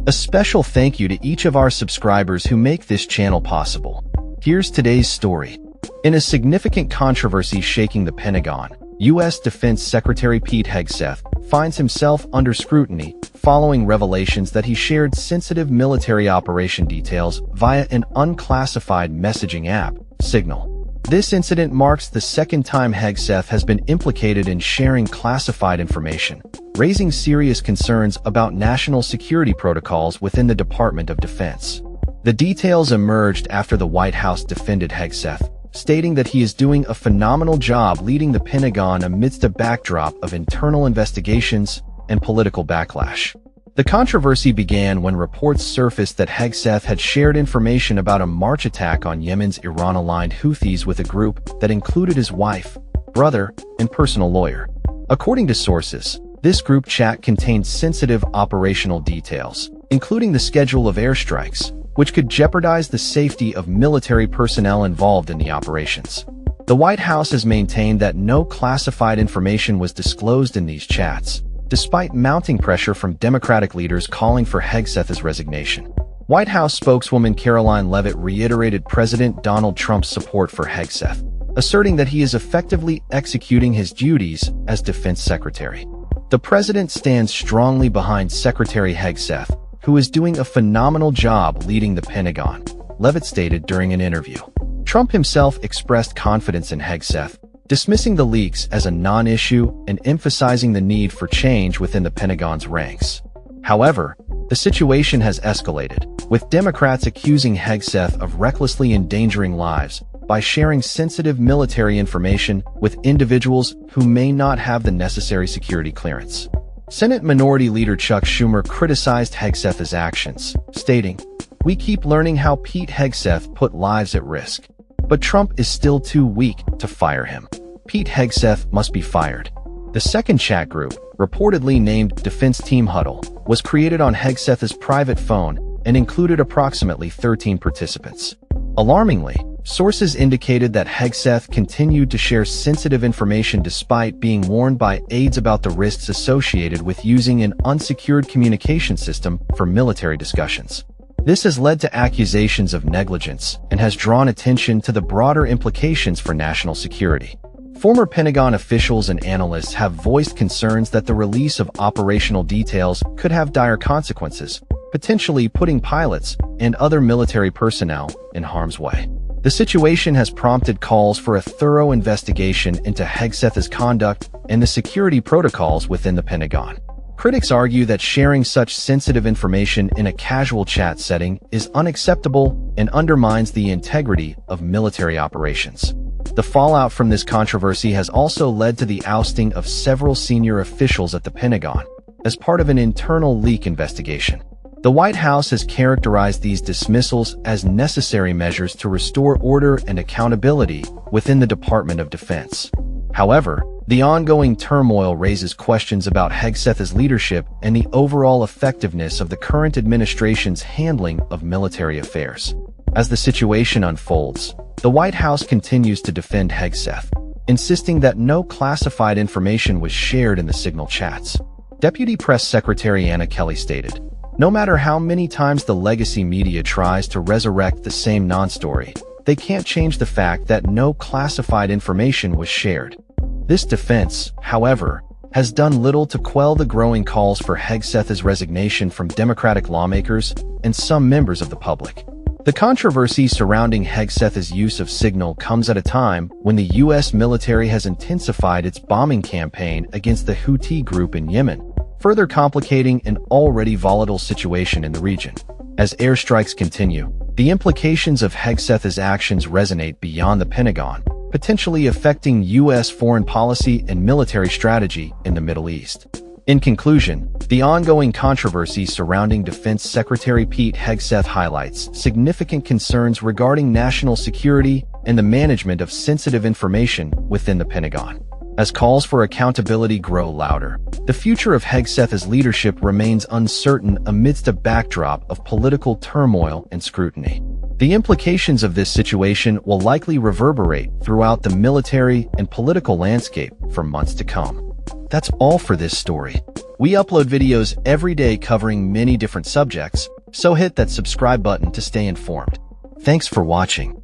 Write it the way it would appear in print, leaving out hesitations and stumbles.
A special thank you to each of our subscribers who make this channel possible. Here's today's story. In a significant controversy shaking the Pentagon, U.S. Defense Secretary Pete Hegseth finds himself under scrutiny following revelations that he shared sensitive military operation details via an unclassified messaging app, Signal. This incident marks the second time Hegseth has been implicated in sharing classified information, raising serious concerns about national security protocols within the Department of Defense. The details emerged after the White House defended Hegseth, stating that he is doing a phenomenal job leading the Pentagon amidst a backdrop of internal investigations and political backlash. The controversy began when reports surfaced that Hegseth had shared information about a March attack on Yemen's Iran-aligned Houthis with a group that included his wife, brother, and personal lawyer. According to sources, this group chat contained sensitive operational details, including the schedule of airstrikes, which could jeopardize the safety of military personnel involved in the operations. The White House has maintained that no classified information was disclosed in these chats, despite mounting pressure from Democratic leaders calling for Hegseth's resignation. White House spokeswoman Karoline Leavitt reiterated President Donald Trump's support for Hegseth, asserting that he is effectively executing his duties as Defense Secretary. The president stands strongly behind Secretary Hegseth, who is doing a phenomenal job leading the Pentagon, Leavitt stated during an interview. Trump himself expressed confidence in Hegseth, dismissing the leaks as a non-issue and emphasizing the need for change within the Pentagon's ranks. However, the situation has escalated, with Democrats accusing Hegseth of recklessly endangering lives by sharing sensitive military information with individuals who may not have the necessary security clearance. Senate Minority Leader Chuck Schumer criticized Hegseth's actions, stating, "We keep learning how Pete Hegseth put lives at risk. But Trump is still too weak to fire him. Pete Hegseth must be fired." The second chat group, reportedly named Defense Team Huddle, was created on Hegseth's private phone and included approximately 13 participants. Alarmingly, sources indicated that Hegseth continued to share sensitive information despite being warned by aides about the risks associated with using an unsecured communication system for military discussions. This has led to accusations of negligence and has drawn attention to the broader implications for national security. Former Pentagon officials and analysts have voiced concerns that the release of operational details could have dire consequences, potentially putting pilots and other military personnel in harm's way. The situation has prompted calls for a thorough investigation into Hegseth's conduct and the security protocols within the Pentagon. Critics argue that sharing such sensitive information in a casual chat setting is unacceptable and undermines the integrity of military operations. The fallout from this controversy has also led to the ousting of several senior officials at the Pentagon as part of an internal leak investigation. The White House has characterized these dismissals as necessary measures to restore order and accountability within the Department of Defense. However, the ongoing turmoil raises questions about Hegseth's leadership and the overall effectiveness of the current administration's handling of military affairs. As the situation unfolds, the White House continues to defend Hegseth, insisting that no classified information was shared in the Signal chats. Deputy Press Secretary Anna Kelly stated, "No matter how many times the legacy media tries to resurrect the same non-story, they can't change the fact that no classified information was shared." This defense, however, has done little to quell the growing calls for Hegseth's resignation from Democratic lawmakers and some members of the public. The controversy surrounding Hegseth's use of Signal comes at a time when the U.S. military has intensified its bombing campaign against the Houthi group in Yemen, further complicating an already volatile situation in the region. As airstrikes continue, the implications of Hegseth's actions resonate beyond the Pentagon, potentially affecting U.S. foreign policy and military strategy in the Middle East. In conclusion, the ongoing controversy surrounding Defense Secretary Pete Hegseth highlights significant concerns regarding national security and the management of sensitive information within the Pentagon. As calls for accountability grow louder, the future of Hegseth's leadership remains uncertain amidst a backdrop of political turmoil and scrutiny. The implications of this situation will likely reverberate throughout the military and political landscape for months to come. That's all for this story. We upload videos every day covering many different subjects, so hit that subscribe button to stay informed. Thanks for watching.